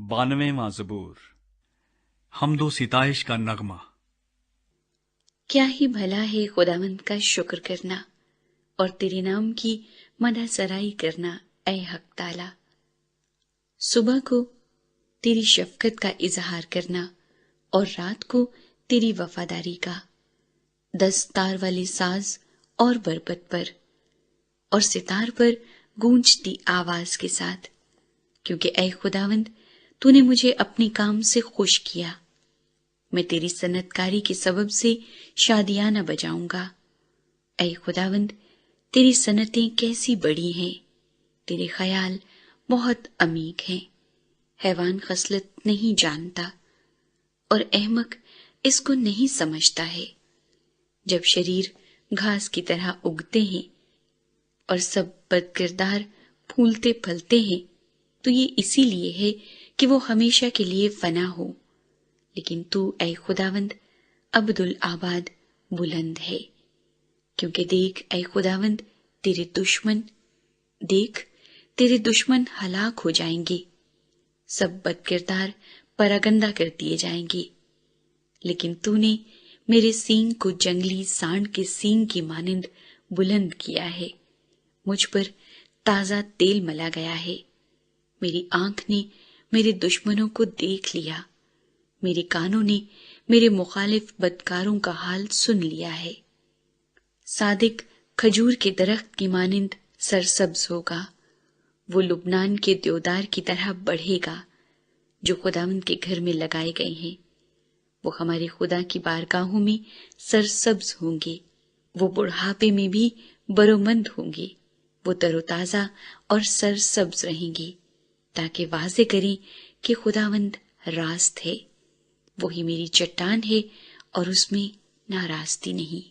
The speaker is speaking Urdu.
92واں زبور، حمد و ستائش کا نغمہ۔ کیا ہی بھلا ہے خداوند کا شکر کرنا اور تیرے نام کی مدح سرائی کرنا اے حق تعالی۔ صبح کو تیری شفقت کا اظہار کرنا اور رات کو تیری وفاداری کا، 10 تار والے ساز اور بربط پر اور ستار پر گونجتی آواز کے ساتھ، کیونکہ اے خداوند تو نے مجھے اپنے کام سے خوش کیا۔ میں تیری صنعت کاری کے سبب سے شادیانہ بجاؤں گا۔ اے خداوند تیری صنعتیں کیسی بڑی ہیں، تیرے خیال بہت عمیق ہیں۔ حیوان خصلت نہیں جانتا اور احمق اس کو نہیں سمجھتا ہے۔ جب شریر گھاس کی طرح اگتے ہیں اور سب بد کردار پھولتے پھلتے ہیں تو یہ اسی لیے ہے کہ وہ ہمیشہ کے لیے فنا ہو، لیکن تو اے خداوند ابدالآباد بلند ہے۔ کیونکہ دیکھ اے خداوند تیرے دشمن ہلاک ہو جائیں گے، سب بد کردار پراگندہ کر دیے جائیں گے، لیکن تو نے میرے سینگ کو جنگلی سانڈ کے سینگ کی مانند بلند کیا ہے۔ مجھ پر تازہ تیل ملا گیا ہے، میری آنکھ نے میرے دشمنوں کو دیکھ لیا، میرے کانوں نے میرے مخالف بدکاروں کا حال سن لیا ہے۔ صادق کھجور کے درخت کی مانند سرسبز ہوگا، وہ لبنان کے دیودار کی طرح بڑھے گا جو خداوند کے گھر میں لگائے گئے ہیں۔ وہ ہمارے خدا کی بارگاہوں میں سرسبز ہوں گے، وہ بڑھاپے میں بھی برومند ہوں گے، وہ تر و تازہ اور سرسبز رہیں گے، تاکہ واضح کریں کہ خداوند راست ہے، وہی میری چٹان ہے اور اس میں ناراستی نہیں۔